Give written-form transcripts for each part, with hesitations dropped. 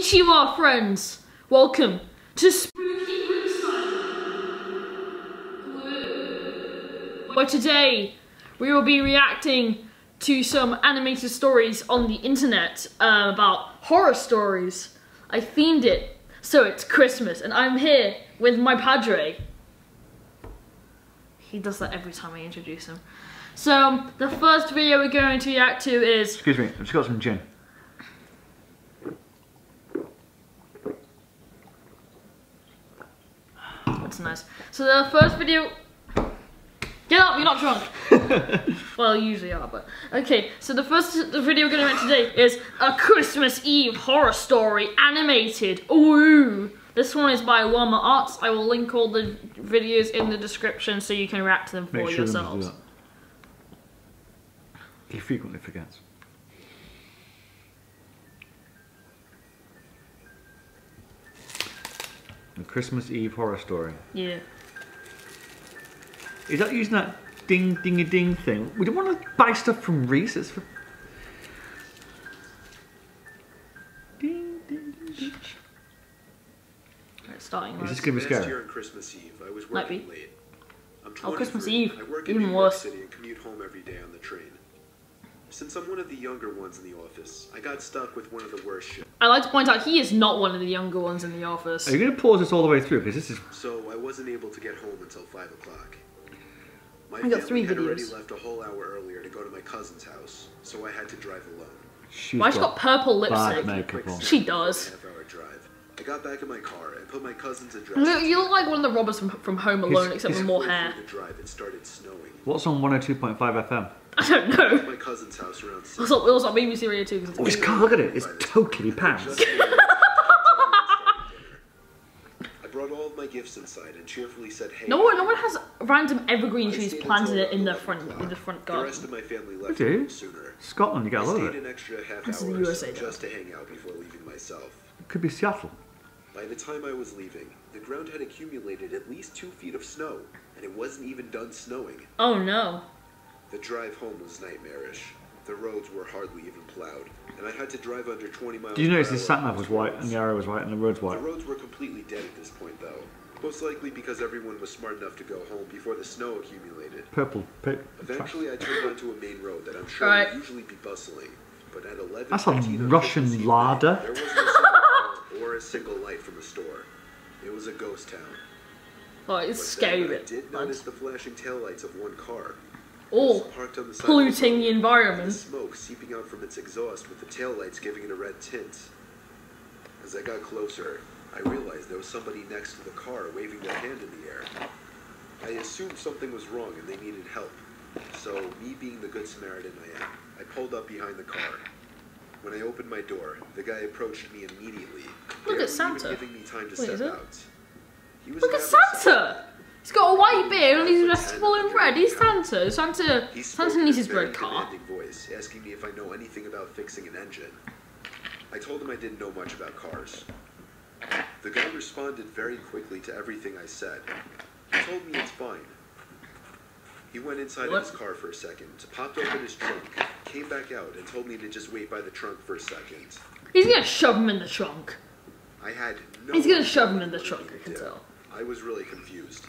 Konnichiwa, friends! Welcome to Spooky Brookside, where today we will be reacting to some animated stories on the internet about horror stories. I themed it so it's Christmas, and I'm here with my padre. He does that every time I introduce him. So, the first video we're going to react to is... Excuse me, I've just got some gin. That's nice. So the first video... Get up, you're not drunk! Well, you usually are, but... Okay, so the video we're going to react today is a Christmas Eve horror story animated. Ooh! This one is by Llama Arts. I will link all the videos in the description so you can react to them for yourselves. He frequently forgets. A Christmas Eve horror story. Yeah. Is that using that ding-ding-a-ding thing? We don't want to buy stuff from Reese. It's for... Ding, ding, ding. Right, starting. Is this going to be scary? Last year on Christmas Eve, I was working late. I'm 23. Christmas Eve. I work Even in New York worse. City and commute home every day on the train. Since I'm one of the younger ones in the office, I got stuck with one of the worst shifts. I like to point out he is not one of the younger ones in the office. Are you going to pause this all the way through? Because this is... So I wasn't able to get home until 5 o'clock. My I got 3 family had already videos. left a whole hour earlier to go to my cousin's house, so I had to drive alone. Why she got purple bad lipstick? makeup on. She does. Half-hour drive. I got back in my car and put my cousin's address. You look like one of the robbers from Home Alone, except with more hair. The drive, it started snowing. What's on 102.5 FM? I don't know. My cousin's house around 6. It was on BBC Radio 2. Oh, his car, look at it. It's totally pants. I brought all of my gifts inside and cheerfully said, "Hey." No one has random evergreen trees planted in the front The garden. rest of my family left We do. home sooner. Scotland, you I gotta love stayed it. an extra half This is the hour USA, just to hang out before leaving myself. It could be Seattle. By the time I was leaving, the ground had accumulated at least 2 feet of snow, and it wasn't even done snowing. Oh no. The drive home was nightmarish. The roads were hardly even plowed, and I had to drive under 20 miles. Did you notice per his hour sat nav was white and the arrow was white and the road's white? The roads were completely dead at this point, though. Most likely because everyone was smart enough to go home before the snow accumulated. Purple. Eventually, I turned onto a main road that I'm sure would usually be bustling, but at 11:15 That's a Russian larder. there wasn't a single car or a single light from the store. It was a ghost town. Oh, it's But scary. then I did notice the flashing taillights of one car. Oh, Parked on the side polluting of the road, and environment. the smoke seeping out from its exhaust with the taillights giving it a red tint. As I got closer, I realized there was somebody next to the car waving their hand in the air. I assumed something was wrong and they needed help. So, me being the good Samaritan I am, I pulled up behind the car. When I opened my door, the guy approached me immediately. Look at barely Santa. even giving me time to Wait, is step it? out. He was Look at an average Santa! He's got a white beard and he's dressed full in red. He's Santa. Santa needs his red car. Voice, asking me if I know anything about fixing an engine. I told him I didn't know much about cars. The guy responded very quickly to everything I said. He told me it's fine. He went inside of his car for a second, popped open his trunk, came back out, and told me to just wait by the trunk for a second. He's gonna shove him in the trunk. I had no He's gonna idea shove him in the what he trunk, I would can do. tell. I was really confused.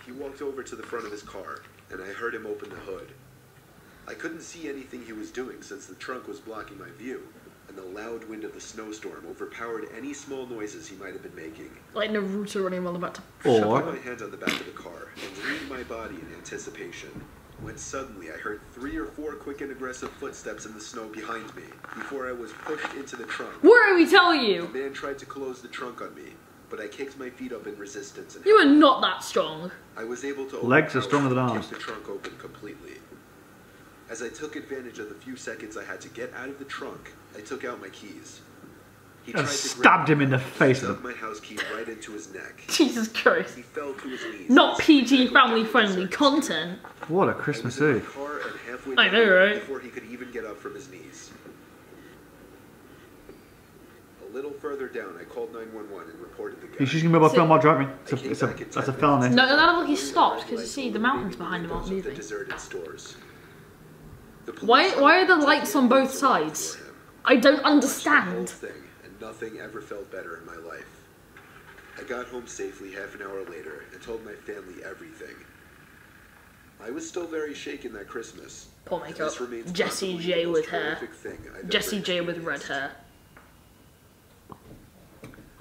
He walked over to the front of his car, and I heard him open the hood. I couldn't see anything he was doing since the trunk was blocking my view, and the loud wind of the snowstorm overpowered any small noises he might have been making. Like Naruto running around the back to I Or... put my hand on the back of the car and leaned my body in anticipation, when suddenly I heard 3 or 4 quick and aggressive footsteps in the snow behind me, before I was pushed into the trunk. What did we tell you? The man tried to close the trunk on me, but I kicked my feet up in resistance and You are not that strong. I was able to Legs are stronger than kick arms. the trunk open completely. As I took advantage of the few seconds I had to get out of the trunk, I took out my keys. He And tried to stabbed grab him in the face with dug my house key right into his neck. Jesus Christ. He fell to his knees. Not PG family friendly content. What a I was Christmas in my Eve. car and halfway I know, down right? before he could even get up from his knees. A little further down, I called 911 and reported the guy. He's using mobile phone while driving. That's a felony. No, that look, he stopped because you see the mountains behind him aren't The moving. deserted stores. The Why police are the lights on both sides? I don't understand. Nothing ever felt better in my life. I got home safely half an hour later and told my family everything. I was still very shaken that Christmas. Poor and makeup. this remains Jessie possibly J the with most hair. horrific thing I've Jessie ever J with red experienced. hair.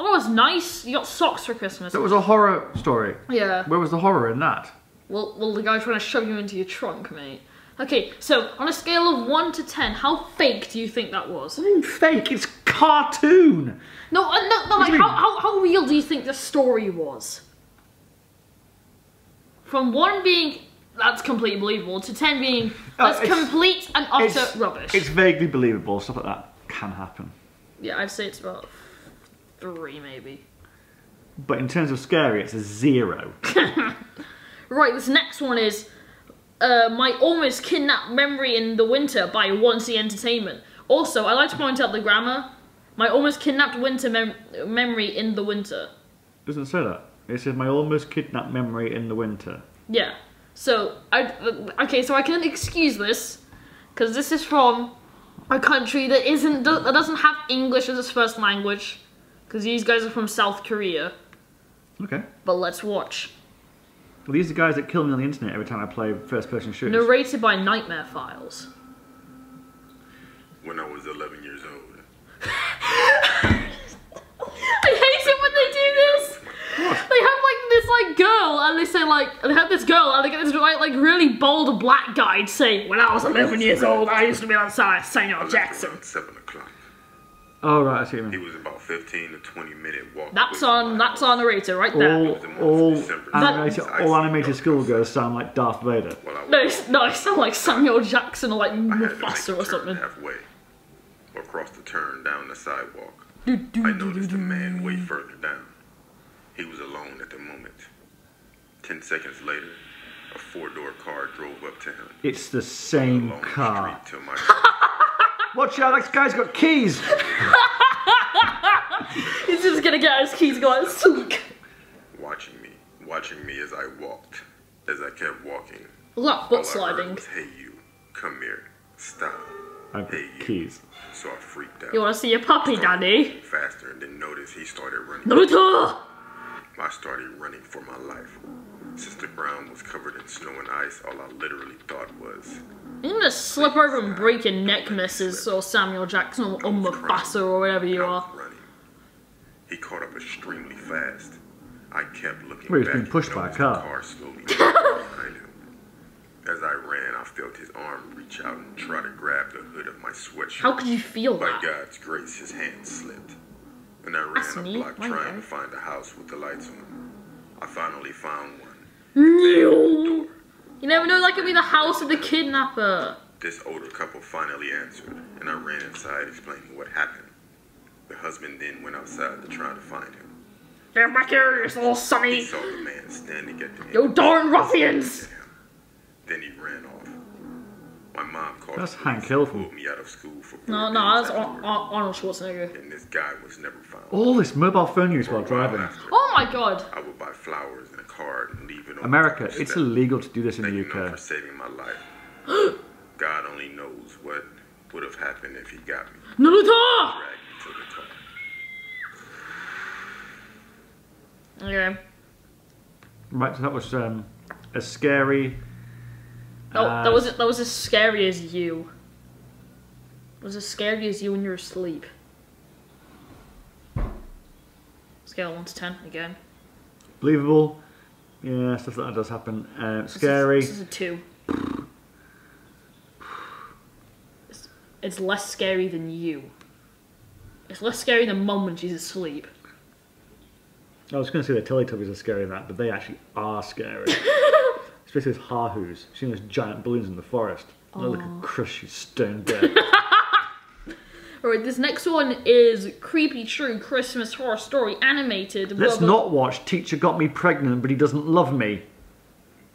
Oh, it's nice. You got socks for Christmas. That was a horror story. Yeah. Where was the horror in that? Well, the guy trying to shove you into your trunk, mate. Okay, so on a scale of 1 to 10, how fake do you think that was? Fake, it's cartoon. No, do like, you mean? how real do you think the story was? From 1 being, that's completely believable, to 10 being, that's it's- complete and utter rubbish. It's vaguely believable. Stuff like that can happen. Yeah, I'd say it's about 3, maybe. But in terms of scary, it's a 0. Right, this next one is My Almost Kidnapped Memory in the Winter by Once Entertainment. Also, I like to point out the grammar. My Almost Kidnapped Memory in the Winter. Doesn't say that. It says my almost kidnapped memory in the winter. Yeah. So, okay, so I can excuse this, because this is from a country that doesn't have English as its first language, because these guys are from South Korea. Okay. But let's watch. Well, these are guys that kill me on the internet every time I play first-person shooters. Narrated by Nightmare Files. When I was 11 years old, I hate it when they do this. They have like this like girl, and they say like they have this girl, and they get this like really bold black guy to say, "When I was 11 years old, I used to be on Samuel Jackson." around 7 o'clock. Oh right, I see what you He mean. was about 15 to 20 minute walk. That's away from my on house. our narrator right there. All animated schoolgirls sound like Darth Vader. While I was No, I sound like Samuel Jackson or like I had to make Mufasa a or turn something. halfway, or across the turn down the sidewalk. I noticed a man way further down. He was alone at the moment. 10 seconds later, a 4-door car drove up to him. It's the same Along the car. street to my car. Watch out, this guy's got keys! He's just gonna get his keys going. Sunk. watching me as I walked. As I kept walking, Look, all foot I heard sliding. was, "Hey you, come here, stop." I've got Hey, you. keys. So I freaked out. You wanna see your puppy, Daddy? Faster, and then noticed he started running. Naruto! I started running for my life. Since the ground was covered in snow and ice, all I literally thought was, You're gonna slip over and break your neck, Mrs. or Samuel Jackson or Mufasa or whatever you I are. was running. He caught up extremely fast. I kept looking Well, he was back being pushed and by a noticed car. the car slowly behind him. As I ran, I felt his arm reach out and try to grab the hood of my sweatshirt. How could you feel By that? God's grace, his hand slipped. And I That's ran a neat. block Why trying not? to find a house with the lights on. I finally found one. You never know, that could be the house of the kidnapper. This older couple finally answered, and I ran inside explaining what happened. The husband then went outside to try to find him. Get back here, you little He sonny. saw the man standing at the end. You darn ruffians. At him. Then he ran off. My mom called That's the police Hank and Hill. pulled me out of school for 4 No, days that's afterwards. Arnold Schwarzenegger. And this guy was never found. All this mobile phone use For a while while driving. after, Oh my god. I would buy flowers and a card and leave it on America, the it's step. illegal to do this in Thank the you, Mom, UK. for saving my life. God only knows what would have happened if he got me. Naruto! Dragged me to the car. Okay. Right, so that was as scary. Oh, that was as scary as you. It was as scary as you when you're asleep. Scale 1 to 10 again. Believable. Yeah, stuff like that does happen. Scary. This is a 2. It's less scary than you. It's less scary than Mum when she's asleep. I was going to say the Teletubbies are scary in that, but they actually are scary. Especially with Hahoos. Seeing those giant balloons in the forest. They look like crush you stone dead. Alright, this next one is Creepy True Christmas Horror Story Animated. Let's blah, blah. not watch Teacher Got Me Pregnant, but he doesn't love me.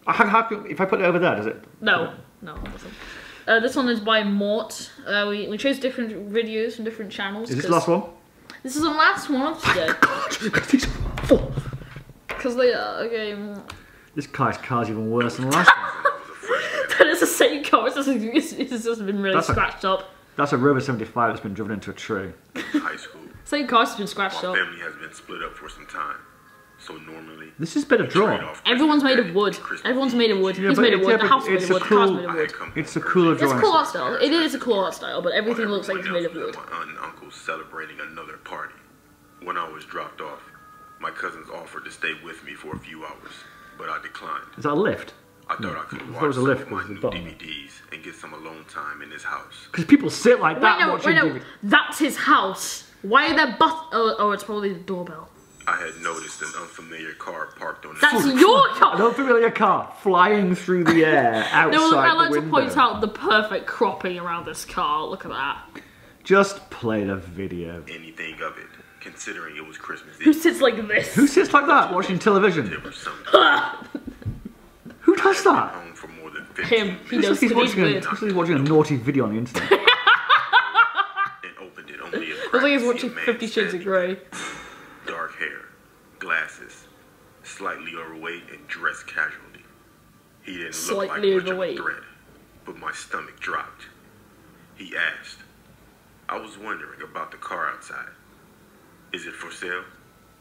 If I put it over there, does it? No, it doesn't. This one is by Mort. We chose different videos from different channels. Is this the last one? This is the last one of today. God, these are full. Because they are, okay. This guy's car's even worse than the last one. I was a freshman. That is the same car, it's just been really That's a- scratched up. That's a Rover 75 that's been driven into a tree. in high school. Same car's been scratched My up. family has been split up for some time, so normally This is better drawn. trade off Everyone's made Christmas of wood. Day and Christmas Everyone's Eve. made of wood. Yeah, He's but made of it's- wood. yeah, The but house is made it's of a wood. The car's cool- made of I wood. had come It's a home cooler early. It's a drawing. cool art style. It is a cool art style, but everything looks like it's made of wood. My aunt and uncle celebrating another party. When I was dropped off, my cousins offered to stay with me for a few hours, but I declined. Is that a lift? I thought I could I thought it watch was a some lift of my with the new button. DVDs and get some alone time in his house. Because people sit like that watching Wait, no. TV. That's his house. Why are there oh, it's probably the doorbell. I had noticed an unfamiliar car parked on the That's street. your An car. unfamiliar car flying through the air outside No, look, I the like to window. point out the perfect cropping around this car. Look at that. Just play the video. Anything of it, considering it was Christmas Who Eve. sits like this? Who sits like that watching television? There was something. Who does I'd been that? home for more than 15 Him. He Looks minutes does. like he's He's watching a, weird. looks like he's watching a naughty video on the internet. and opened it only a Looks crack like he's to see watching a man 50 Shades of standing Grey. there. Dark hair, glasses, slightly overweight, and dressed casually. He didn't look Slightly like much overweight. of a threat, but my stomach dropped. He asked, I was wondering about the car outside. Is it for sale?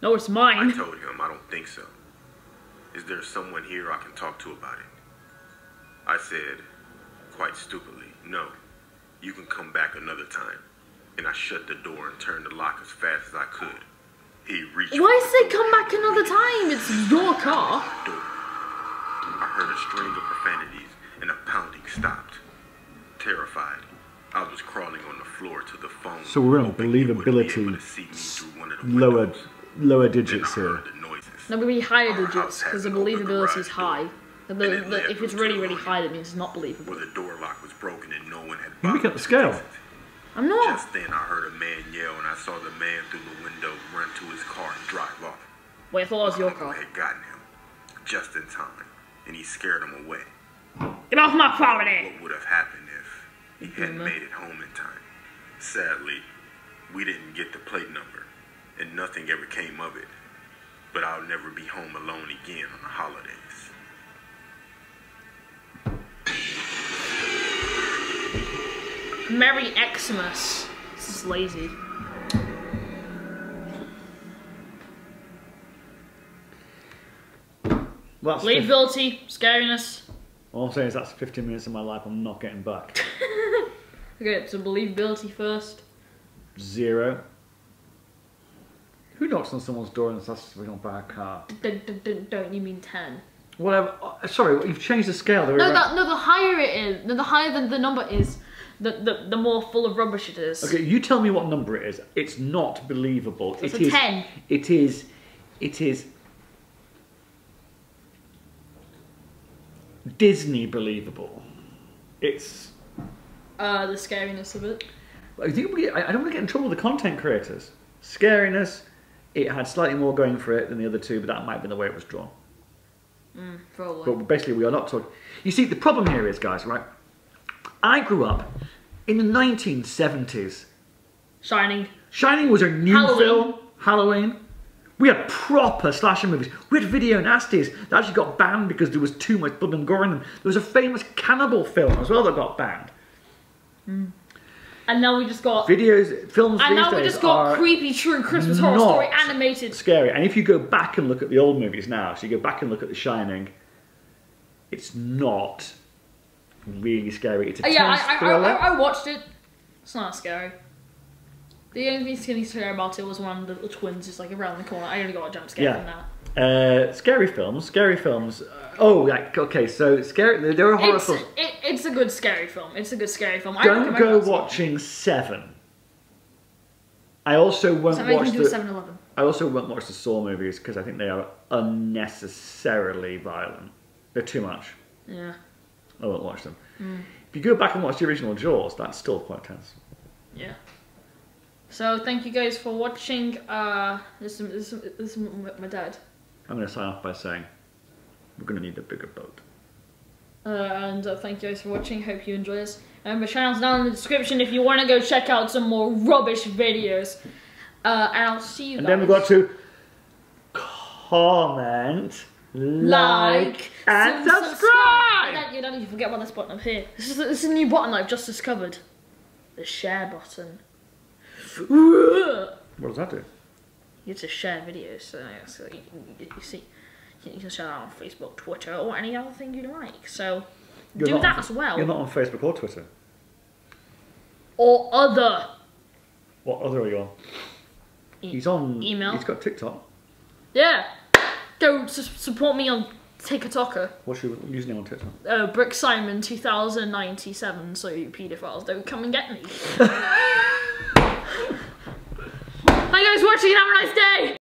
No, it's I mine. told him I don't think so. Is there someone here I can talk to about it? I said, quite stupidly, no. You can come back another time. And I shut the door and turned the lock as fast as I could. He reached Why for say the door come back handle another time? It's your car. door. I heard a string of profanities and a pounding stopped. Terrified, I was crawling on the floor to the phone. So we're on hoping he wouldn't be able believability to see me through one of the lower windows. lower Then I digits here. heard the noises. No, but we higher Our digits house because the has an open believability is garage high. door. If it's really, really high, that means it's not believable. Where the door lock was broken and no one had You're making up the scale. I'm not. Just then I heard a man yell and I saw the man through the window run to his car and drive off. Wait, I thought it was your My uncle car. had gotten him just in time and he scared him away. Get off my property! What would have happened if he hadn't Mhm. made it home in time? Sadly, we didn't get the plate number and nothing ever came of it. But I'll never be home alone again on the holidays. Merry Xmas. This is lazy. Well, that's Believability, scariness. all I'm saying is that's 15 minutes of my life I'm not getting back. Okay, so believability first. 0. Who knocks on someone's door and starts to by a car? Don't you mean 10? Whatever. Sorry, you've changed the scale. No, the higher it is, the higher the number is, the more full of rubbish it is. Okay, you tell me what number it is. It's not believable. So it's a 10. It is Disney believable. It's. The scariness of it. I think I don't want to get in trouble with the content creators. Scariness. It had slightly more going for it than the other two, but that might have been the way it was drawn. Probably. But basically, we are not talking. You see, the problem here is, guys, right? I grew up in the 1970s. Shining. Shining was a new Halloween. film. Halloween. We had proper slasher movies. We had video nasties that actually got banned because there was too much blood and gore in them. There was a famous cannibal film as well that got banned. And now we just got. Films And these now we days just got are creepy true Christmas horror story not animated. scary. And if you go back and look at the old movies now, so you go back and look at The Shining, it's not really scary. It's a tense Yeah, thriller. I watched it. It's not scary. The only thing scary about it was when the twins is like around the corner. I only got a jump scare from that. Scary films. Okay, so scary. There are horror films. It's a good scary film. It's a good scary film. I Don't recommend go it. watching Seven. I also won't Something watch can do the. 7-Eleven. I also won't watch the Saw movies because I think they are unnecessarily violent. They're too much. Yeah. I won't watch them. If you go back and watch the original Jaws, that's still quite tense. Yeah. So thank you guys for watching. This is my dad. I'm going to sign off by saying we're going to need a bigger boat. And thank you guys for watching. Hope you enjoy this. The channel's down in the description if you want to go check out some more rubbish videos. And I'll see you guys. And then we've got to comment, like and subscribe! You don't need to forget about this button up here. This is a new button I've just discovered. The share button. What does that do? You just share videos, so you see, you can share that on Facebook, Twitter, or any other thing you like. So do that as well. You're not on Facebook or Twitter. Or other. What other are you on? He's on email. He's got TikTok. Yeah. Go support me on TikToker. What's your username on TikTok? Brick Simon 2097. So you paedophiles don't come and get me. Thank you guys for watching. Have a nice day.